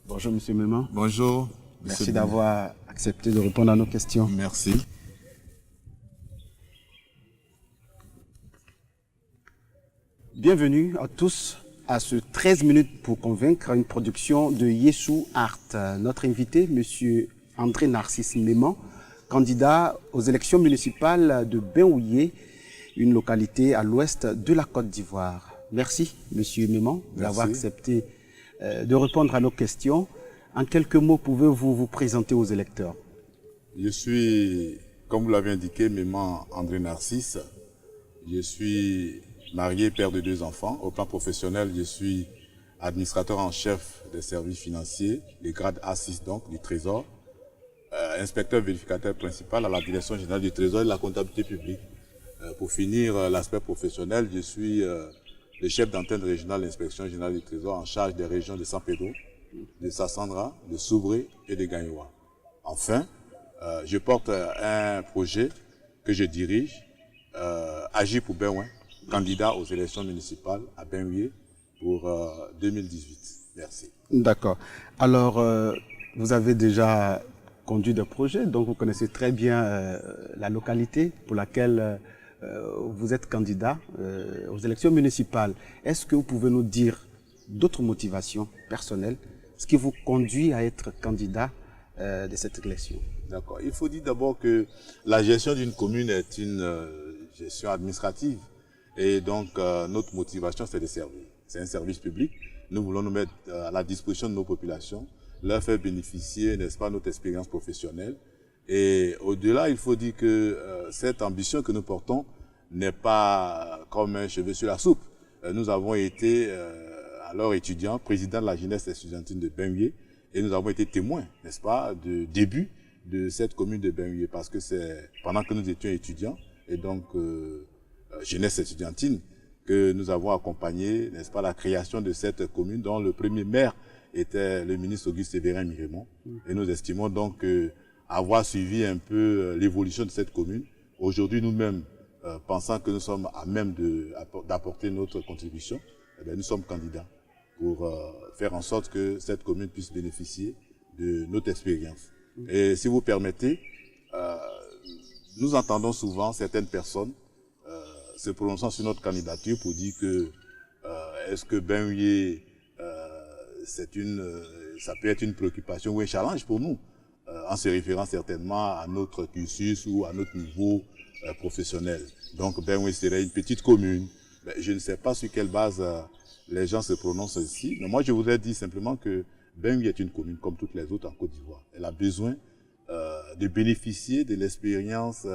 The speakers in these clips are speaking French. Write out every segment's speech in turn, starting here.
Bonjour Monsieur Méman. Bonjour. Merci d'avoir accepté de répondre à nos questions. Merci. Bienvenue à tous à ce 13 minutes pour convaincre, une production de Yeshou Art. Notre invité, Monsieur André Narcisse Méman, candidat aux élections municipales de Benouillé, une localité à l'ouest de la Côte d'Ivoire. Merci Monsieur Méman d'avoir accepté de répondre à nos questions. En quelques mots, pouvez-vous vous présenter aux électeurs? Je suis, comme vous l'avez indiqué, Méman André Narcisse. Je suis marié, père de 2 enfants. Au plan professionnel, je suis administrateur en chef des services financiers, les grades A6 donc, du Trésor, inspecteur vérificateur principal à la direction générale du Trésor et de la comptabilité publique. Pour finir l'aspect professionnel, je suis le chef d'antenne régionale de l'inspection générale du Trésor en charge des régions de San Pedro, de Sassandra, de Soubré et de Gagnoua. Enfin, je porte un projet que je dirige, Agir pour Benoué, candidat aux élections municipales à Benouillé pour 2018. Merci. D'accord. Alors, vous avez déjà conduit des projets, donc vous connaissez très bien la localité pour laquelle vous êtes candidat aux élections municipales. Est-ce que vous pouvez nous dire d'autres motivations personnelles, ce qui vous conduit à être candidat de cette élection? D'accord. Il faut dire d'abord que la gestion d'une commune est une gestion administrative. Et donc, notre motivation, c'est de servir. C'est un service public. Nous voulons nous mettre à la disposition de nos populations, leur faire bénéficier, n'est-ce pas, notre expérience professionnelle. Et au-delà, il faut dire que cette ambition que nous portons n'est pas comme un cheveu sur la soupe. Nous avons été, alors étudiants, président de la jeunesse estudiantine de Benouillé, et nous avons été témoins, n'est-ce pas, du début de cette commune de Benouillé, parce que c'est pendant que nous étions étudiants, et donc jeunesse estudiantine, que nous avons accompagné, n'est-ce pas, la création de cette commune, dont le premier maire était le ministre Auguste Séverin Mirémont. Et nous estimons donc avoir suivi un peu l'évolution de cette commune. Aujourd'hui, nous-mêmes, pensant que nous sommes à même d'apporter notre contribution, eh bien, nous sommes candidats pour faire en sorte que cette commune puisse bénéficier de notre expérience. Et si vous permettez, nous entendons souvent certaines personnes se prononçant sur notre candidature pour dire que est-ce que Benouillé, ça peut être une préoccupation ou un challenge pour nous, en se référant certainement à notre cursus ou à notre niveau professionnel. Donc Benouillé serait une petite commune. Mais je ne sais pas sur quelle base les gens se prononcent ici. Mais moi, je voudrais dire simplement que Benouillé est une commune comme toutes les autres en Côte d'Ivoire. Elle a besoin de bénéficier de l'expérience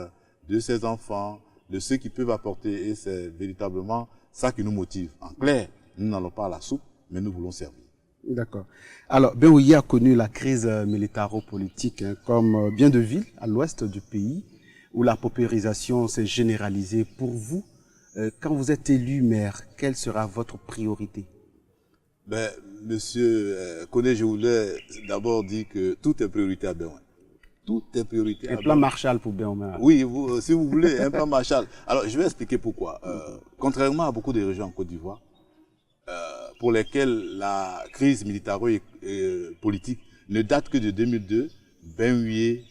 de ses enfants, de ceux qui peuvent apporter, et c'est véritablement ça qui nous motive. En clair, nous n'allons pas à la soupe, mais nous voulons servir. D'accord. Alors, Benouillé a connu la crise militaro-politique, comme bien de villes à l'ouest du pays, où la paupérisation s'est généralisée. Pour vous, quand vous êtes élu maire, quelle sera votre priorité? Ben, monsieur Koné, je voulais d'abord dire que tout est priorité à Benouillé. Tout est priorité. Un plan Marshall pour Benouillé. Oui, si vous voulez, un plan Marshall. Alors, je vais expliquer pourquoi. Contrairement à beaucoup de régions en Côte d'Ivoire, pour lesquelles la crise militaro-politique ne date que de 2002, Benouillé,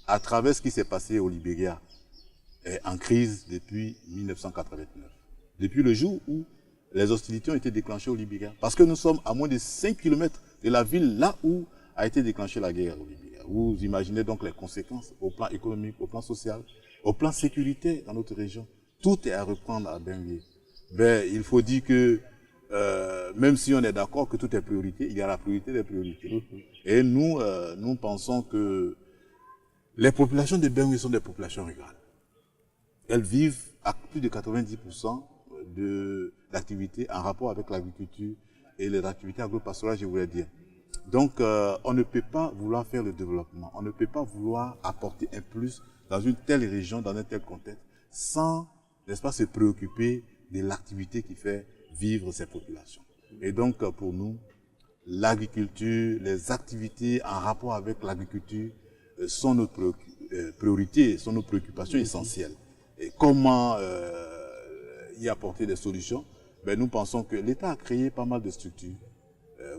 à travers ce qui s'est passé au Libéria, est en crise depuis 1989. Depuis le jour où les hostilités ont été déclenchées au Libéria. Parce que nous sommes à moins de 5 km de la ville, là où a été déclenchée la guerre au Libéria. Vous imaginez donc les conséquences au plan économique, au plan social, au plan sécurité dans notre région. Tout est à reprendre à Benouillé. Ben, il faut dire que même si on est d'accord que tout est priorité, il y a la priorité des priorités. Et nous, nous pensons que les populations de Benouillé sont des populations rurales. Elles vivent à plus de 90% d'activités en rapport avec l'agriculture et les activités agro-pastorales, je voulais dire. Donc, on ne peut pas vouloir faire le développement, on ne peut pas vouloir apporter un plus dans une telle région, dans un tel contexte, sans, n'est-ce pas, se préoccuper de l'activité qui fait vivre ces populations. Et donc, pour nous, l'agriculture, les activités en rapport avec l'agriculture sont notre priorité, sont nos préoccupations essentielles. Et comment y apporter des solutions? Ben, nous pensons que l'État a créé pas mal de structures.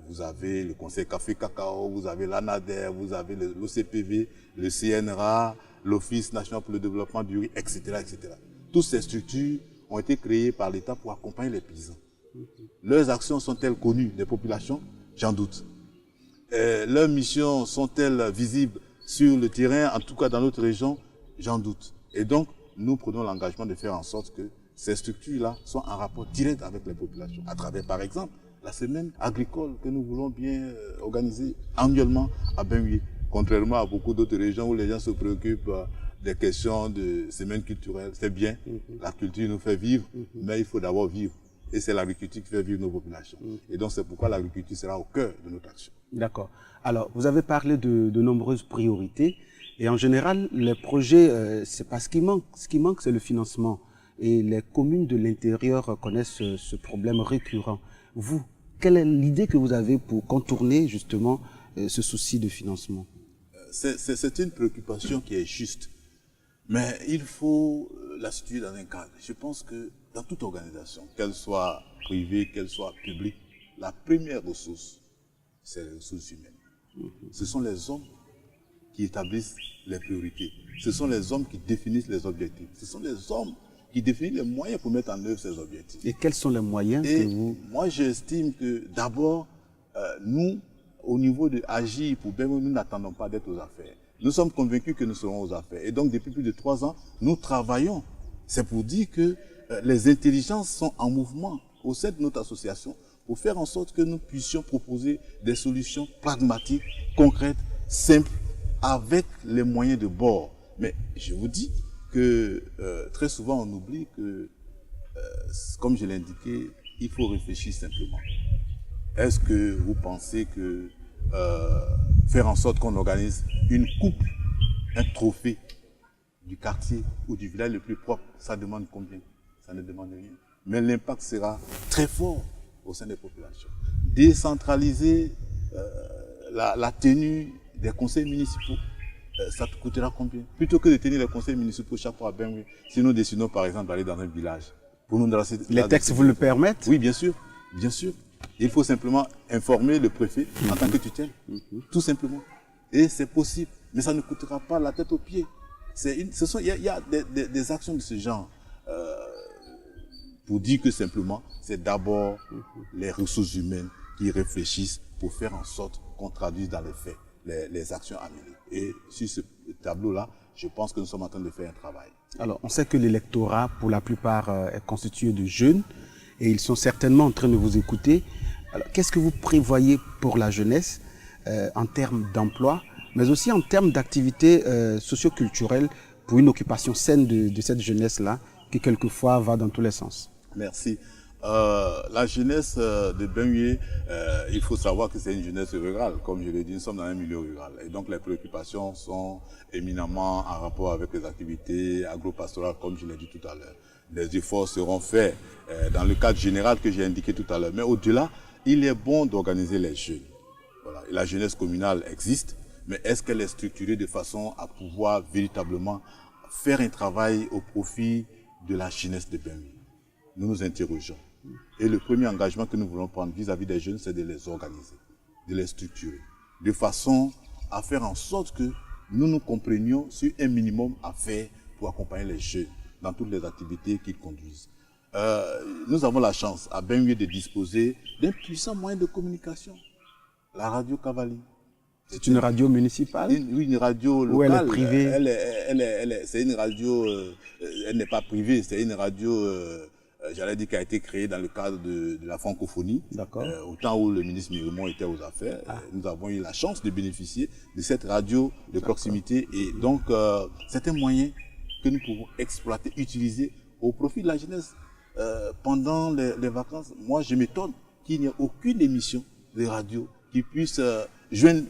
vous avez le Conseil Café Cacao, vous avez l'ANADER, vous avez l'OCPV, le CNRA, l'Office national pour le développement du riz, etc., etc. Toutes ces structures ont été créées par l'État pour accompagner les paysans. Leurs actions sont-elles connues des populations? J'en doute. Leurs missions sont-elles visibles sur le terrain, en tout cas dans notre région? J'en doute. Et donc, nous prenons l'engagement de faire en sorte que ces structures-là soient en rapport direct avec les populations, à travers, par exemple, la semaine agricole que nous voulons bien organiser annuellement à Bengué, contrairement à beaucoup d'autres régions où les gens se préoccupent des questions de semaine culturelle. C'est bien, la culture nous fait vivre, mais il faut d'abord vivre. Et c'est l'agriculture qui fait vivre nos populations. Et donc c'est pourquoi l'agriculture sera au cœur de notre action. D'accord. Alors, vous avez parlé de nombreuses priorités. Et en général, les projets, c'est pas ce qui manque. Ce qui manque, c'est le financement. Et les communes de l'intérieur connaissent ce problème récurrent. Vous, quelle est l'idée que vous avez pour contourner justement ce souci de financement? C'est une préoccupation qui est juste. Mais il faut la situer dans un cadre. Je pense que dans toute organisation, qu'elle soit privée, qu'elle soit publique, la première ressource, c'est les ressources humaines. Ce sont les hommes qui établissent les priorités. Ce sont les hommes qui définissent les objectifs. Ce sont les hommes qui définissent les moyens pour mettre en œuvre ces objectifs. Et quels sont les moyens que vous... Moi, j'estime que d'abord, nous, au niveau de agir pour Bengué, nous n'attendons pas d'être aux affaires. Nous sommes convaincus que nous serons aux affaires. Et donc, depuis plus de 3 ans, nous travaillons. C'est pour dire que les intelligences sont en mouvement au sein de notre association pour faire en sorte que nous puissions proposer des solutions pragmatiques, concrètes, simples, avec les moyens de bord. Mais je vous dis que très souvent, on oublie que, comme je l'ai indiqué, il faut réfléchir simplement. Est-ce que vous pensez que faire en sorte qu'on organise une coupe, un trophée du quartier ou du village le plus propre, ça demande combien? Ça ne demande rien. Mais l'impact sera très fort au sein des populations. Décentraliser la tenue des conseils municipaux, ça te coûtera combien? Plutôt que de tenir les conseils municipaux chaque fois à Bengué, si nous décidons par exemple d'aller dans un village, pour nous dresser... Les textes vous le permettent? Oui, bien sûr, bien sûr. Il faut simplement informer le préfet en tant que tutelle, tout simplement. Et c'est possible, mais ça ne coûtera pas la tête aux pieds. Il y a des actions de ce genre pour dire que simplement, c'est d'abord les ressources humaines qui réfléchissent pour faire en sorte qu'on traduise dans les faits les actions à mener. Et sur ce tableau-là, je pense que nous sommes en train de faire un travail. Alors, on sait que l'électorat, pour la plupart, est constitué de jeunes et ils sont certainement en train de vous écouter. Alors, qu'est-ce que vous prévoyez pour la jeunesse en termes d'emploi, mais aussi en termes d'activités socio-culturelles pour une occupation saine de cette jeunesse-là qui, quelquefois, va dans tous les sens? Merci. La jeunesse de Bengué, il faut savoir que c'est une jeunesse rurale. Comme je l'ai dit, nous sommes dans un milieu rural. Et donc, les préoccupations sont éminemment en rapport avec les activités agro-pastorales, comme je l'ai dit tout à l'heure. Des efforts seront faits dans le cadre général que j'ai indiqué tout à l'heure. Mais au-delà, il est bon d'organiser les jeunes. Voilà. La jeunesse communale existe, mais est-ce qu'elle est structurée de façon à pouvoir véritablement faire un travail au profit de la jeunesse de Bengué? Nous nous interrogeons. Et le premier engagement que nous voulons prendre vis-à-vis des jeunes, c'est de les organiser, de les structurer, de façon à faire en sorte que nous nous comprenions sur un minimum à faire pour accompagner les jeunes dans toutes les activités qu'ils conduisent. Nous avons la chance à Bengué de disposer d'un puissant moyen de communication, la radio Cavali. C'est une radio municipale? Oui, une radio locale. Ou elle est privée? C'est une radio, elle n'est pas privée, c'est une radio, j'allais dire, qui a été créée dans le cadre de la francophonie. D'accord. Au temps où le ministre Mirimont était aux affaires, nous avons eu la chance de bénéficier de cette radio de proximité. Et donc, c'est un moyen que nous pouvons exploiter, utiliser au profit de la jeunesse. Pendant les vacances, moi, je m'étonne qu'il n'y ait aucune émission de radio qui puisse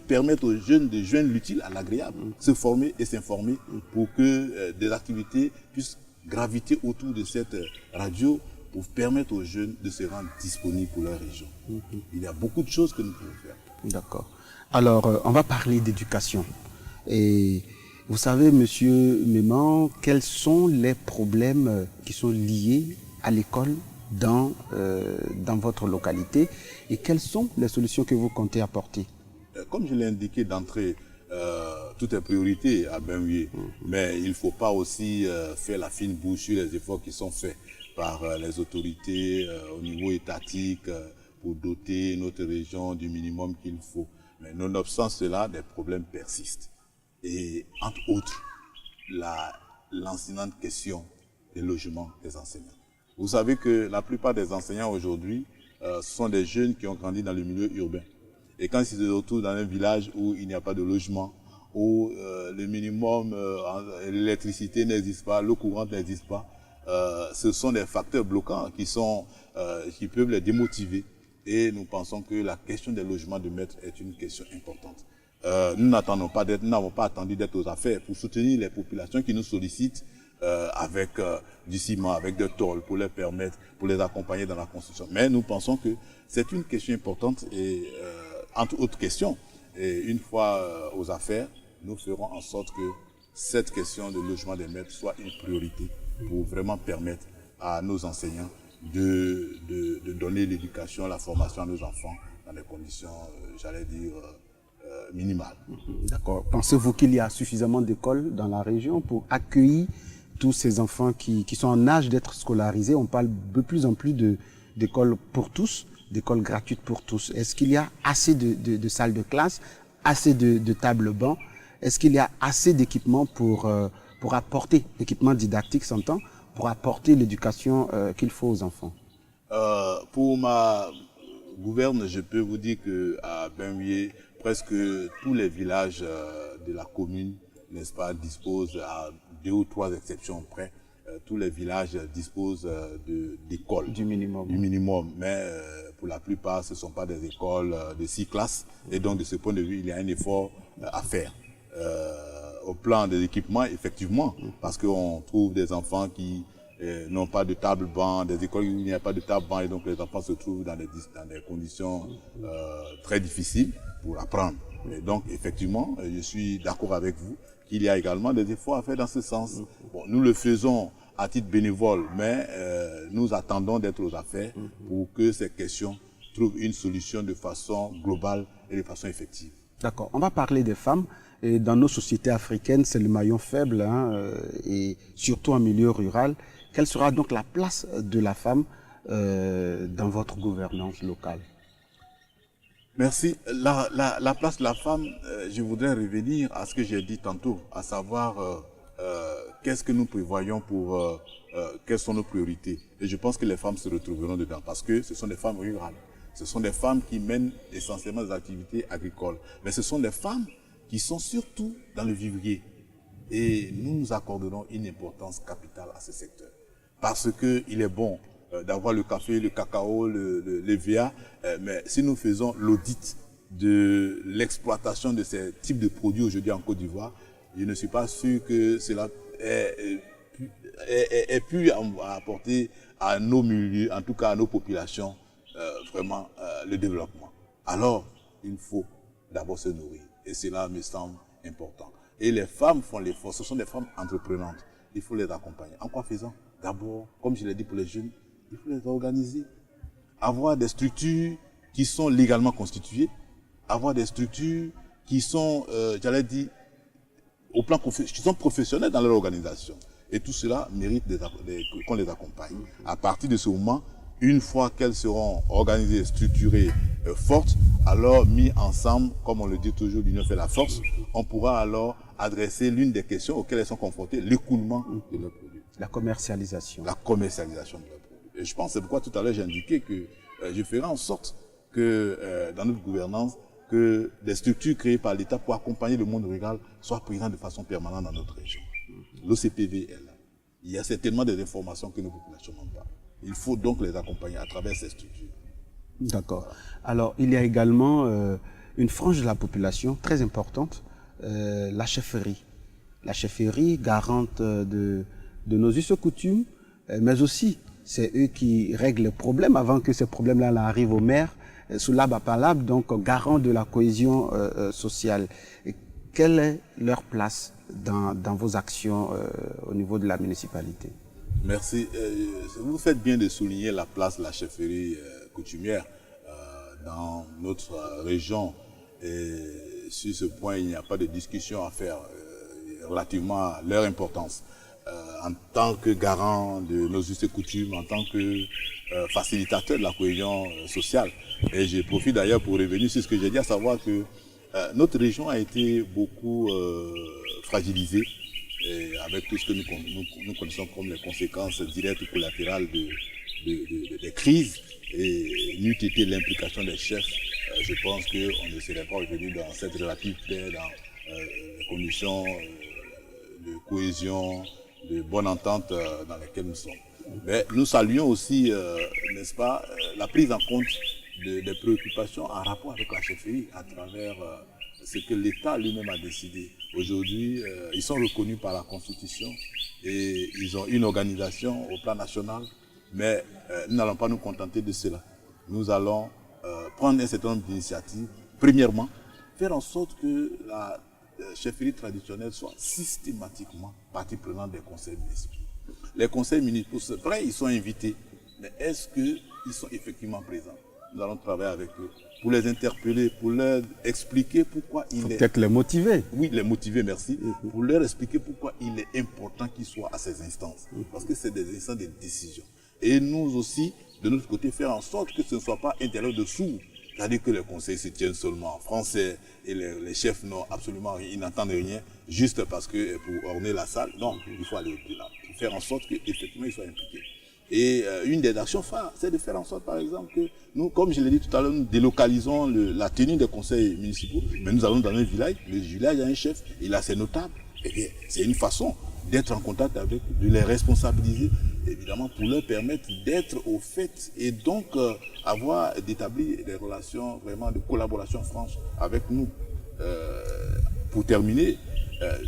permettre aux jeunes de joindre l'utile à l'agréable, se former et s'informer pour que des activités puissent graviter autour de cette radio pour permettre aux jeunes de se rendre disponibles pour leur région. Il y a beaucoup de choses que nous pouvons faire. D'accord. Alors, on va parler d'éducation. Et vous savez, Monsieur Méman, quels sont les problèmes qui sont liés à l'école dans votre localité et quelles sont les solutions que vous comptez apporter? Comme je l'ai indiqué d'entrée, tout est priorité à Benoué, mais il ne faut pas aussi faire la fine bouche sur les efforts qui sont faits par les autorités au niveau étatique pour doter notre région du minimum qu'il faut. Mais nonobstant cela, des problèmes persistent. Et entre autres, l'enseignante question des logements des enseignants. Vous savez que la plupart des enseignants aujourd'hui sont des jeunes qui ont grandi dans le milieu urbain. Et quand ils se retrouvent dans un village où il n'y a pas de logement, où le minimum, l'électricité n'existe pas, l'eau courante n'existe pas, ce sont des facteurs bloquants qui peuvent les démotiver. Et nous pensons que la question des logements de maîtres est une question importante. Nous n'avons pas attendu d'être aux affaires pour soutenir les populations qui nous sollicitent avec du ciment, avec des tôles pour les permettre, pour les accompagner dans la construction. Mais nous pensons que c'est une question importante et entre autres questions. Et une fois aux affaires, nous ferons en sorte que cette question de logement des maîtres soit une priorité pour vraiment permettre à nos enseignants de donner l'éducation, la formation à nos enfants dans des conditions, j'allais dire, minimales. D'accord. Pensez-vous qu'il y a suffisamment d'écoles dans la région pour accueillir tous ces enfants qui sont en âge d'être scolarisés? On parle de plus en plus d'écoles pour tous, d'écoles gratuites pour tous. Est-ce qu'il y a assez de salles de classe, assez de tables bancs? Est-ce qu'il y a assez d'équipements pour apporter, équipements didactiques s'entend, pour apporter l'éducation qu'il faut aux enfants? Pour ma gouverne, je peux vous dire qu'à Benoué, presque tous les villages de la commune, n'est-ce pas, disposent, à 2 ou 3 exceptions près, tous les villages disposent d'écoles. Du minimum. Du minimum, mais pour la plupart, ce ne sont pas des écoles de 6 classes. Et donc, de ce point de vue, il y a un effort à faire. Au plan des équipements, effectivement, parce qu'on trouve des enfants qui n'ont pas de table-banc, des écoles où il n'y a pas de table-banc, et donc les enfants se trouvent dans des conditions très difficiles pour apprendre. Et donc, effectivement, je suis d'accord avec vous qu'il y a également des efforts à faire dans ce sens. Bon, nous le faisons à titre bénévole, mais nous attendons d'être aux affaires pour que ces questions trouvent une solution de façon globale et de façon effective. D'accord. On va parler des femmes. Et dans nos sociétés africaines, c'est le maillon faible, et surtout en milieu rural. Quelle sera donc la place de la femme dans votre gouvernance locale? Merci. La place de la femme, je voudrais revenir à ce que j'ai dit tantôt, à savoir qu'est-ce que nous prévoyons pour quelles sont nos priorités. Et je pense que les femmes se retrouveront dedans parce que ce sont des femmes rurales. Ce sont des femmes qui mènent essentiellement des activités agricoles. Mais ce sont des femmes qui sont surtout dans le vivrier. Et nous nous accorderons une importance capitale à ce secteur. Parce qu'il est bon d'avoir le café, le cacao, l'EVA, mais si nous faisons l'audit de l'exploitation de ces types de produits aujourd'hui en Côte d'Ivoire, je ne suis pas sûr que cela ait pu apporter à nos milieux, en tout cas à nos populations, vraiment le développement. Alors, il faut d'abord se nourrir. Et cela me semble important. Et les femmes font l'effort. Ce sont des femmes entreprenantes. Il faut les accompagner. En quoi faisant? D'abord, comme je l'ai dit pour les jeunes, il faut les organiser. Avoir des structures qui sont légalement constituées. Avoir des structures qui sont, j'allais dire, au plan qui sont professionnelles dans leur organisation. Et tout cela mérite qu'on les accompagne. À partir de ce moment, une fois qu'elles seront organisées, structurées, fortes, alors mis ensemble, comme on le dit toujours, l'union fait la force, on pourra alors adresser l'une des questions auxquelles elles sont confrontées, l'écoulement de leurs produits. La commercialisation. La commercialisation de leurs produits. Et je pense, c'est pourquoi tout à l'heure j'ai indiqué que je ferai en sorte que dans notre gouvernance, que des structures créées par l'État pour accompagner le monde rural soient présentes de façon permanente dans notre région. L'OCPV est là. Il y a certainement des informations que nos populations n'ont pas. Il faut donc les accompagner à travers ces structures. D'accord. Alors, il y a également une frange de la population très importante, la chefferie. La chefferie, garante de nos us et coutumes, mais aussi, c'est eux qui règlent les problèmes avant que ces problèmes-là arrivent aux maires, sous lab à palab, donc garant de la cohésion sociale. Et quelle est leur place dans vos actions au niveau de la municipalité? Merci. Vous faites bien de souligner la place de la chefferie coutumière dans notre région. Et sur ce point, il n'y a pas de discussion à faire relativement à leur importance. En tant que garant de nos us et coutumes, en tant que facilitateur de la cohésion sociale. Et je profite d'ailleurs pour revenir sur ce que j'ai dit, à savoir que notre région a été beaucoup fragilisée avec tout ce que nous connaissons comme les conséquences directes ou collatérales des crises. Et n'eût été l'implication des chefs, je pense qu'on ne serait pas revenu dans cette relative paix, dans les conditions de cohésion, de bonne entente dans lesquelles nous sommes. Mais nous saluons aussi, n'est-ce pas, la prise en compte des préoccupations en rapport avec la chefferie à travers ce que l'État lui-même a décidé. Aujourd'hui, ils sont reconnus par la Constitution et ils ont une organisation au plan national, mais nous n'allons pas nous contenter de cela. Nous allons prendre un certain nombre d'initiatives. Premièrement, faire en sorte que la chefferie traditionnelle soit systématiquement partie prenante des conseils municipaux. Les conseils municipaux, c'est vrai, ils sont invités, mais est-ce qu'ils sont effectivement présents? Nous allons travailler avec eux pour les interpeller, pour leur expliquer pourquoi il est... Peut-être les motiver. Oui, les motiver, merci. Pour leur expliquer pourquoi il est important qu'ils soient à ces instances. Parce que c'est des instances de décision. Et nous aussi, de notre côté, faire en sorte que ce ne soit pas un dialogue de sourds. C'est-à-dire que les conseils se tiennent seulement en français et les chefs n'ont absolument rien, ils n'entendent rien juste parce que pour orner la salle. Non, il faut aller au-delà. Il faut faire en sorte qu'effectivement ils soient impliqués. Et une des actions phares, c'est de faire en sorte, par exemple, que nous, comme je l'ai dit tout à l'heure, nous délocalisons la tenue des conseils municipaux, mais nous allons dans un village, le village a un chef, il a ses notables. Et bien, c'est une façon d'être en contact avec eux, de les responsabiliser, évidemment, pour leur permettre d'être au fait et donc d'établir des relations vraiment de collaboration franche avec nous. Pour terminer,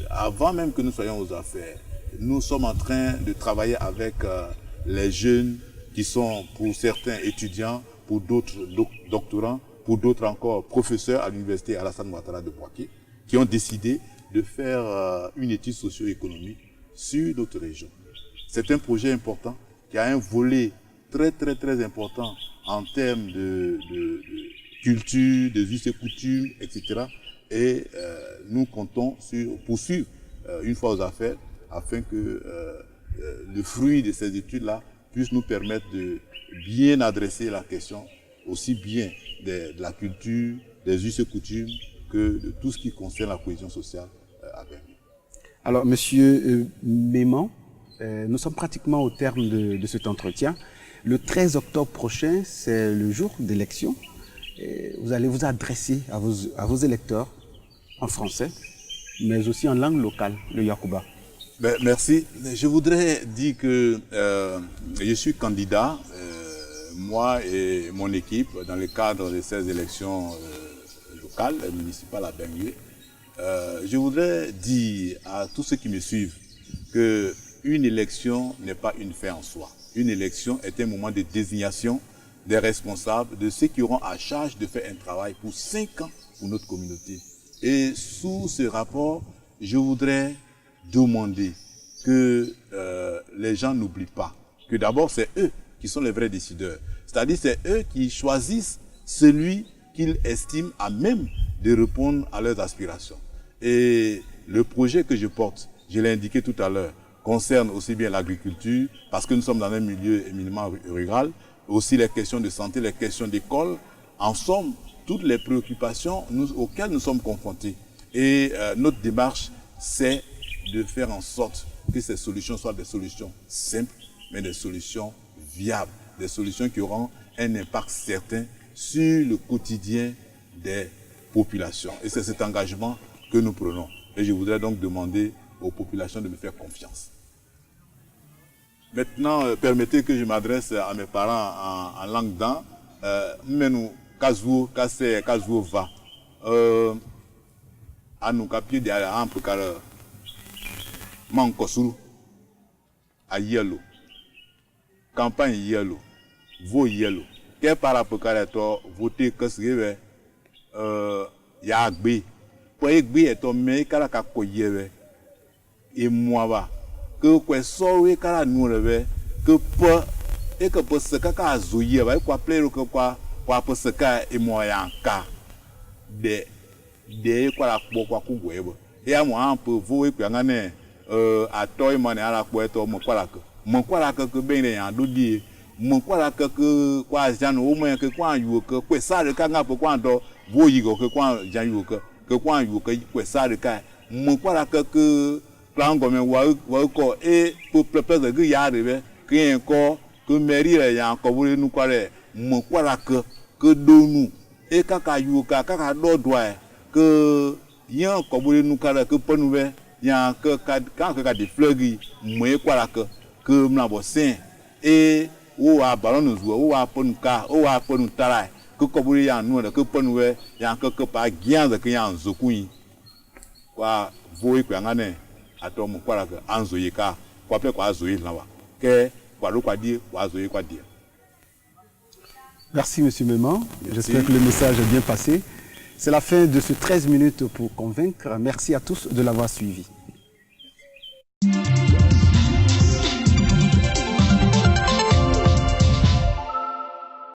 avant même que nous soyons aux affaires, nous sommes en train de travailler avec les jeunes qui sont pour certains étudiants, pour d'autres doctorants, pour d'autres encore professeurs à l'université Alassane Ouattara de Bouaké, qui ont décidé de faire une étude socio-économique sur notre région. C'est un projet important qui a un volet très très très important en termes de culture, de us et coutumes, etc. Et nous comptons poursuivre une fois aux affaires afin que le fruit de ces études-là puisse nous permettre de bien adresser la question aussi bien de la culture, des us et coutumes que de tout ce qui concerne la cohésion sociale à Berlin. Alors, Monsieur Méman, nous sommes pratiquement au terme de cet entretien. Le 13 octobre prochain, c'est le jour d'élection. Vous allez vous adresser à vos électeurs en français, mais aussi en langue locale, le Yakuba. Ben, merci. Je voudrais dire que je suis candidat, moi et mon équipe, dans le cadre de ces élections locales et municipales à Bengué. Je voudrais dire à tous ceux qui me suivent qu'une élection n'est pas une fin en soi. Une élection est un moment de désignation des responsables, de ceux qui auront à charge de faire un travail pour 5 ans pour notre communauté. Et sous ce rapport, je voudrais demander que les gens n'oublient pas que d'abord c'est eux qui sont les vrais décideurs. C'est-à-dire c'est eux qui choisissent celui qu'ils estiment à même de répondre à leurs aspirations. Et le projet que je porte, je l'ai indiqué tout à l'heure, concerne aussi bien l'agriculture, parce que nous sommes dans un milieu éminemment rural, aussi les questions de santé, les questions d'école, en somme, toutes les préoccupations auxquelles nous sommes confrontés. Et notre démarche, c'est de faire en sorte que ces solutions soient des solutions simples, mais des solutions viables, des solutions qui auront un impact certain sur le quotidien des populations. Et c'est cet engagement que nous prenons. Et je voudrais donc demander aux populations de me faire confiance. Maintenant, permettez que je m'adresse à mes parents en langue d'an. Menou, Kazou, Kassé, Kazou, va. À nous capier de un peu car Mankosuru, à Yellow. Campagne Yellow. Vo Yellow. Quel parapocarator, voter que ce Yagbe. Pour Egbe est tombé, Karakakoyewe. Et moi, que quoi sorry kala nous reve que pas et que pas ce kaka zoyer va quoi plaire que quoi pas ce ka et moyen ka de quoi la quoi ku gwebo et à moi un peu vous et puis ngane à toi man ala quoi to mo quoi la que ben en dodi mo quoi la que quoi jan au moins que quoi you que quoi ça le kanga pour quoi do vous y que quoi jan you que quoi you que quoi ça le ka mo quoi la que plan comme wa ko et pour peuple de ya arrivé que encore que mairie ya encore vous nous quoi mo quoi la que do nous et kaka you kaka do doit que yan ko vous nous quoi que pas nous yan que quand que des fleurs mo quoi la que mna bo sen et ou a ballon nous ou a pon ka ou a pon tara que ko vous yan nous que pas nous yan que pas gian de que yan zokui kwa voi kwa ngane ato mo kwa ka anzo yeka kwa pe kwa azo yi lawa ke kwa lo kwa di kwa azo yi kwa di. Merci monsieur Méman. J'espère que le message est bien passé. C'est la fin de ce 13 minutes pour convaincre. Merci à tous de l'avoir suivi.